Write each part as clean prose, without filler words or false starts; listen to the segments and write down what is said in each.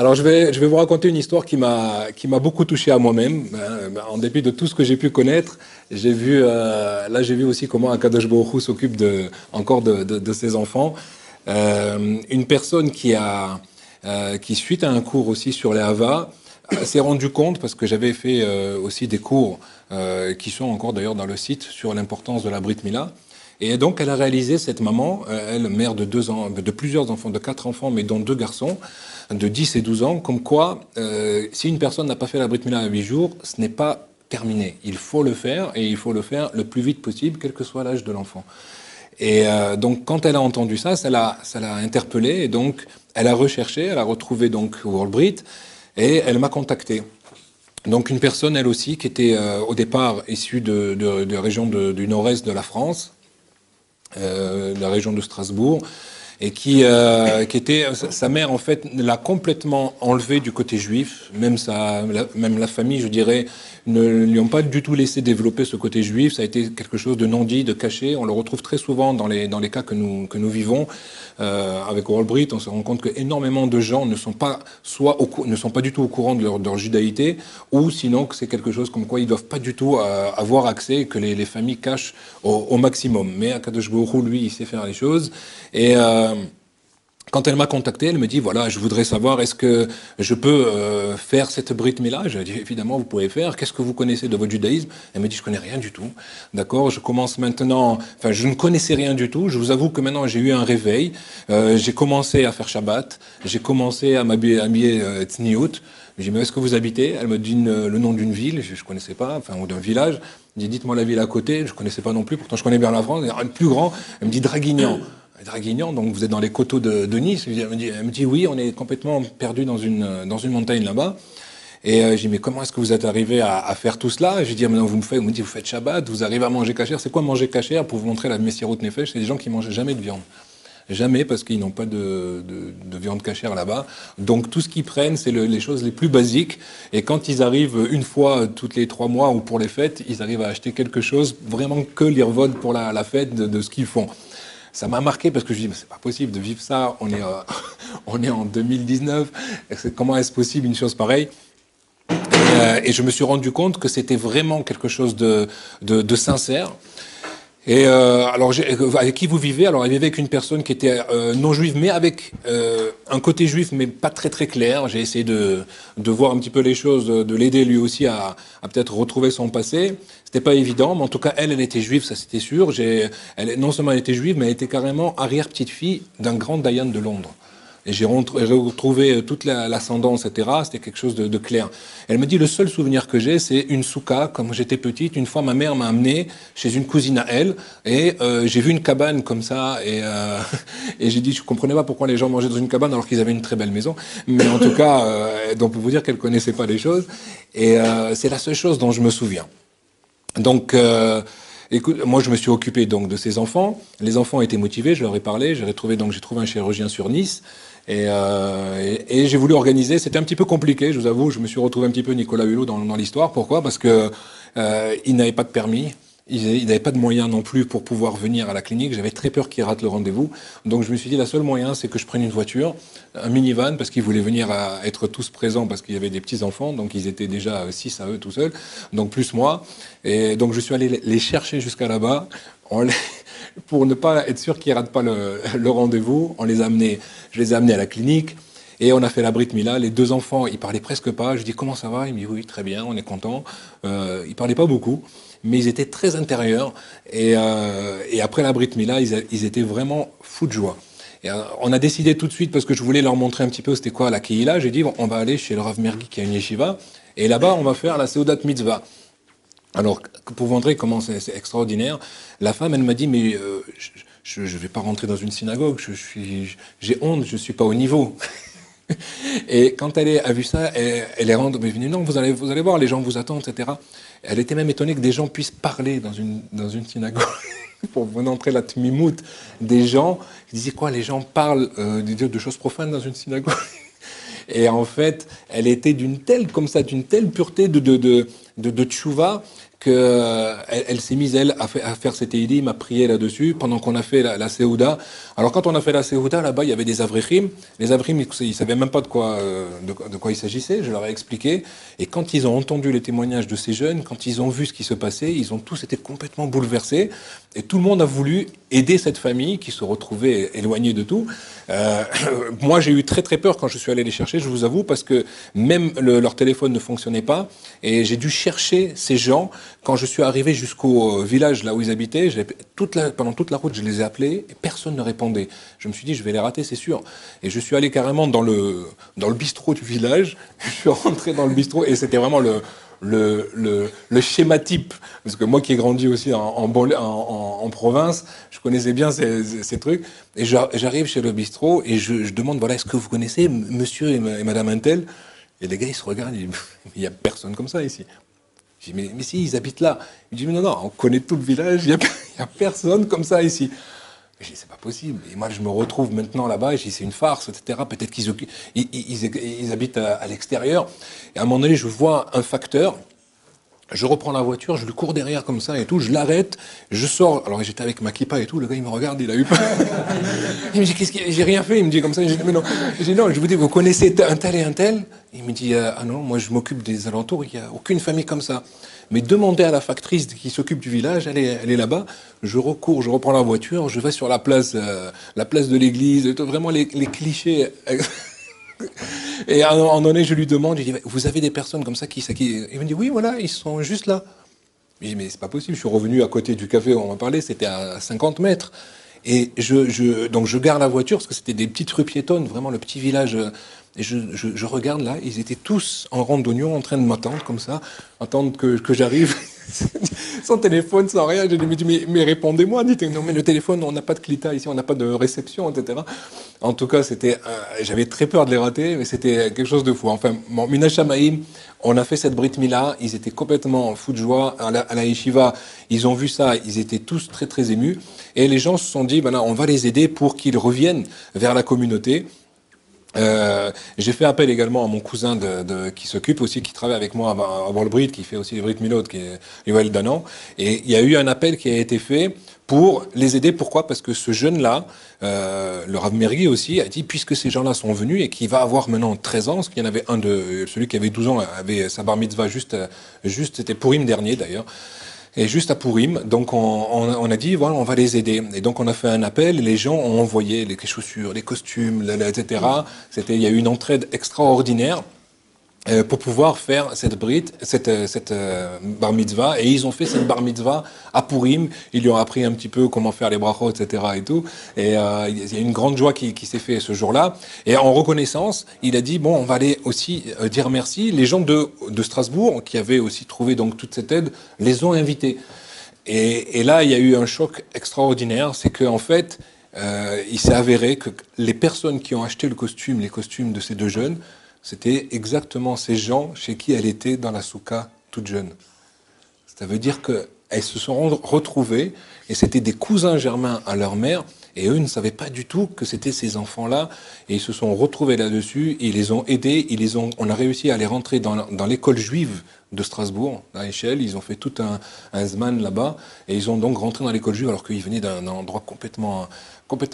Alors je vais vous raconter une histoire qui m'a beaucoup touché à moi-même. En dépit de tout ce que j'ai pu connaître, j'ai vu là j'ai vu aussi comment Akadosh Baruch Hu s'occupe encore de ses enfants. Une personne qui suite à un cours aussi sur les Hava s'est rendu compte, parce que j'avais fait aussi des cours qui sont encore d'ailleurs dans le site sur l'importance de la Brit Mila. Et donc, elle a réalisé, cette maman, elle, mère de de plusieurs enfants, de 4 enfants, mais dont 2 garçons, de 10 et 12 ans, comme quoi, si une personne n'a pas fait la Brit Mila à 8 jours, ce n'est pas terminé. Il faut le faire, et il faut le faire le plus vite possible, quel que soit l'âge de l'enfant. Et donc, quand elle a entendu ça, ça l'a interpellée, et donc, elle a recherché, elle a retrouvé donc World Brit, et elle m'a contacté. Donc, une personne, elle aussi, qui était au départ issue de région du nord-est de la France, de la région de Strasbourg, et qui était, sa mère en fait l'a complètement enlevé du côté juif, même même la famille, je dirais, ne lui ont pas du tout laissé développer ce côté juif. Ça a été quelque chose de non dit, de caché. On le retrouve très souvent dans les cas que nous vivons. Avec World Brit, on se rend compte que énormément de gens ne sont pas ne sont pas du tout au courant de leur judaïté, ou sinon que c'est quelque chose comme quoi ils doivent pas du tout avoir accès, et que les familles cachent au maximum. Mais Akadosh Baruch Hu, lui, il sait faire les choses. Et quand elle m'a contacté, elle me dit, voilà, je voudrais savoir, est-ce que je peux faire cette Brit Mila? Je lui ai dit, évidemment, vous pouvez faire. Qu'est-ce que vous connaissez de votre judaïsme? Elle me dit, je connais rien du tout. D'accord, je commence maintenant, enfin, je ne connaissais rien du tout. Je vous avoue que maintenant, j'ai eu un réveil. J'ai commencé à faire Shabbat. J'ai commencé à m'habiller Tzniut. J'ai dit, mais où est-ce que vous habitez? Elle me dit le nom d'une ville, je connaissais pas, enfin, ou d'un village. Je dis, dites-moi la ville à côté. Je connaissais pas non plus, pourtant je connais bien la France. Le plus grand, elle me dit Draguignan. Draguignan, donc vous êtes dans les coteaux de Nice. Elle me dit oui, on est complètement perdu dans une montagne là-bas. Et je dis, mais comment est-ce que vous êtes arrivé à faire tout cela? Et je dis, maintenant vous me dites, vous faites Shabbat, vous arrivez à manger kasher. C'est quoi manger kasher? Pour vous montrer la Messirut Nefesh, c'est des gens qui mangent jamais de viande. Jamais, parce qu'ils n'ont pas de viande cachère là-bas. Donc tout ce qu'ils prennent, c'est les choses les plus basiques. Et quand ils arrivent une fois toutes les 3 mois ou pour les fêtes, ils arrivent à acheter quelque chose vraiment que l'irvod pour la fête de ce qu'ils font. Ça m'a marqué parce que je dis, mais c'est pas possible de vivre ça. On est, on est en 2019. Comment est-ce possible une chose pareille? Et je me suis rendu compte que c'était vraiment quelque chose de sincère. Et alors, avec qui vous vivez? Alors, elle vivait avec une personne qui était non juive, mais avec un côté juif, mais pas très très clair. J'ai essayé de voir un petit peu les choses, de l'aider lui aussi à peut-être retrouver son passé. C'était pas évident, mais en tout cas, elle était juive, ça c'était sûr. Non seulement elle était juive, mais elle était carrément arrière-petite-fille d'un grand Dayan de Londres. Et j'ai retrouvé toute l'ascendance, etc. C'était quelque chose de clair. Elle me dit, le seul souvenir que j'ai, c'est une souka. Quand j'étais petite, une fois, ma mère m'a amené chez une cousine à elle, et j'ai vu une cabane comme ça, et j'ai dit, je comprenais pas pourquoi les gens mangeaient dans une cabane alors qu'ils avaient une très belle maison. Mais en tout cas, donc on peut vous dire qu'elle connaissait pas les choses. Et c'est la seule chose dont je me souviens. Donc, écoute, moi je me suis occupé donc de ces enfants. Les enfants étaient motivés, je leur ai parlé. J'ai trouvé un chirurgien sur Nice. Et j'ai voulu organiser. C'était un petit peu compliqué, je vous avoue. Je me suis retrouvé un petit peu Nicolas Hulot dans l'histoire. Pourquoi? Parce que il n'avait pas de permis. Il n'avait pas de moyens non plus pour pouvoir venir à la clinique. J'avais très peur qu'il rate le rendez-vous. Donc je me suis dit, la seule moyen, c'est que je prenne une voiture, un minivan, parce qu'ils voulaient venir être tous présents, parce qu'il y avait des petits-enfants. Donc ils étaient déjà 6 à eux tout seuls, donc plus moi. Et donc je suis allé les chercher jusqu'à là-bas. Pour ne pas être sûr qu'ils ratent pas le rendez-vous, je les ai amenés à la clinique. Et on a fait la Brit Mila. Les 2 enfants, ils parlaient presque pas. Je dis, comment ça va? Ils me disent, oui, très bien, on est content. Ils parlaient pas beaucoup, mais ils étaient très intérieurs. Et après la Brit Mila, ils étaient vraiment fous de joie. Et on a décidé tout de suite, parce que je voulais leur montrer un petit peu c'était quoi la Kehila. J'ai dit, bon, on va aller chez le Rav Mergui qui a une yeshiva. Et là-bas, on va faire la Seudat Mitzvah. Alors, pour vous montrer comment c'est extraordinaire, la femme, elle m'a dit, mais je vais pas rentrer dans une synagogue, j'ai honte, je suis pas au niveau. Et quand elle a vu ça, elle est venue, non, vous allez voir, les gens vous attendent, etc. Elle était même étonnée que des gens puissent parler dans une synagogue. Pour vous montrer la tmimout des gens, ils disaient quoi, les gens parlent de choses profanes dans une synagogue. Et en fait, elle était d'une telle pureté de tchouva elle s'est mise, elle, à faire ses teilim, à prier là-dessus, pendant qu'on a fait la Seouda. Alors, quand on a fait la Seouda, là-bas, il y avait des avrichim. Les avrichim, ils savaient même pas de quoi il s'agissait. Je leur ai expliqué. Et quand ils ont entendu les témoignages de ces jeunes, quand ils ont vu ce qui se passait, ils ont tous été complètement bouleversés. Et tout le monde a voulu aider cette famille qui se retrouvait éloignée de tout. Moi, j'ai eu très très peur quand je suis allé les chercher, je vous avoue, parce que même leur téléphone ne fonctionnait pas. Et j'ai dû chercher ces gens. Quand je suis arrivé jusqu'au village là où ils habitaient, pendant toute la route, je les ai appelés et personne ne répondait. Je me suis dit, je vais les rater, c'est sûr. Et je suis allé carrément dans le bistrot du village. Je suis rentré dans le bistrot et c'était vraiment le schéma type. Parce que moi qui ai grandi aussi en province, je connaissais bien ces trucs. Et j'arrive chez le bistrot et je demande, voilà, est-ce que vous connaissez monsieur et madame Intel? Et les gars, ils se regardent, ils disent, il n'y a personne comme ça ici. Je dis, mais si, ils habitent là. Il dit, mais non, on connaît tout le village, il n'y a personne comme ça ici. Je dis, c'est pas possible. Et moi, je me retrouve maintenant là-bas, et je dis, c'est une farce, etc. Peut-être qu'ils habitent à l'extérieur. Et à un moment donné, je vois un facteur. Je reprends la voiture, je lui cours derrière comme ça et tout, je l'arrête, je sors. Alors j'étais avec ma kippa et tout, le gars il me regarde, il a eu peur. Il me dit, qu'est-ce que j'ai rien fait, il me dit comme ça. Je dis, mais non. Je dis, non, je vous dis, vous connaissez un tel et un tel? Il me dit, ah non, moi je m'occupe des alentours, il n'y a aucune famille comme ça. Mais demandez à la factrice qui s'occupe du village, elle est là-bas. Je recours, je reprends la voiture, je vais sur la place de l'église, vraiment les clichés. Et à un moment donné, je lui demande, je dis, vous avez des personnes comme ça qui... Il me dit, oui, voilà, ils sont juste là. Je dis, mais c'est pas possible, je suis revenu à côté du café où on m'a parlé, c'était à 50 mètres. Et donc je gare la voiture, parce que c'était des petites rues piétonnes, vraiment le petit village. Et je regarde là, ils étaient tous en rang d'oignon en train de m'attendre comme ça, attendre que j'arrive, sans téléphone, sans rien. J'ai dit, mais répondez-moi, dites, non mais le téléphone, on n'a pas de clita ici, on n'a pas de réception, etc. En tout cas, j'avais très peur de les rater, mais c'était quelque chose de fou. Enfin, bon, Minashamaïm, on a fait cette Brit Mila, ils étaient complètement fous de joie. À la yeshiva, ils ont vu ça, ils étaient tous très très émus. Et les gens se sont dit, ben là, on va les aider pour qu'ils reviennent vers la communauté. J'ai fait appel également à mon cousin qui s'occupe aussi, qui travaille avec moi à Brit, qui fait aussi les Brit Milot, qui est Yoel Danan. Et il y a eu un appel qui a été fait pour les aider. Pourquoi? Parce que ce jeune-là, le Rav Mergui aussi, a dit, puisque ces gens-là sont venus et qu'il va avoir maintenant 13 ans, parce qu'il y en avait celui qui avait 12 ans avait sa bar mitzvah juste c'était Purim dernier d'ailleurs. Et juste à Purim, donc on a dit, voilà, on va les aider. Et donc on a fait un appel, et les gens ont envoyé les chaussures, les costumes, etc. Il y a eu une entraide extraordinaire pour pouvoir faire cette bar mitzvah. Et ils ont fait cette bar mitzvah à Purim. Ils lui ont appris un petit peu comment faire les brachot, etc. et tout. Et il y a une grande joie qui s'est faite ce jour-là. Et en reconnaissance, il a dit, bon, on va aller aussi dire merci. Les gens de Strasbourg, qui avaient aussi trouvé donc toute cette aide, les ont invités. Et là, il y a eu un choc extraordinaire. C'est qu'en fait, il s'est avéré que les personnes qui ont acheté les costumes de ces deux jeunes, c'était exactement ces gens chez qui elle était dans la souka toute jeune. Ça veut dire qu'elles se sont retrouvées et c'était des cousins germains à leur mère et eux ne savaient pas du tout que c'était ces enfants-là et ils se sont retrouvés là-dessus et ils les ont aidés, on a réussi à les rentrer dans l'école juive de Strasbourg, à Échelle. Ils ont fait tout un zman là-bas et ils ont donc rentré dans l'école juive alors qu'ils venaient d'un endroit complètement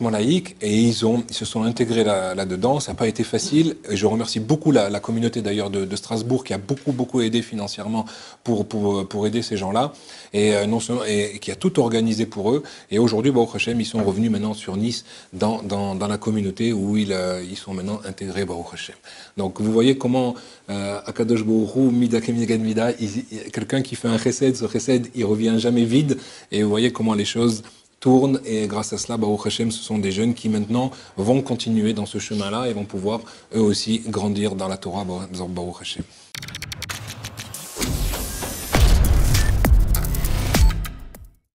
laïque et ils se sont intégrés là-dedans. Ça n'a pas été facile et je remercie beaucoup la communauté d'ailleurs de Strasbourg qui a beaucoup aidé financièrement pour aider ces gens-là et non seulement et qui a tout organisé pour eux. Et aujourd'hui, Baruch Hashem, ils sont revenus maintenant sur Nice dans la communauté où ils sont maintenant intégrés, Baruch Hashem. Donc vous voyez comment Akadosh Baruch Hu, Mida Kemigan Mida, quelqu'un qui fait un chesed, ce chesed, il revient jamais vide. Et vous voyez comment les choses tournent. Et grâce à cela, Baruch Hashem, ce sont des jeunes qui maintenant vont continuer dans ce chemin-là et vont pouvoir eux aussi grandir dans la Torah, Baruch Hashem.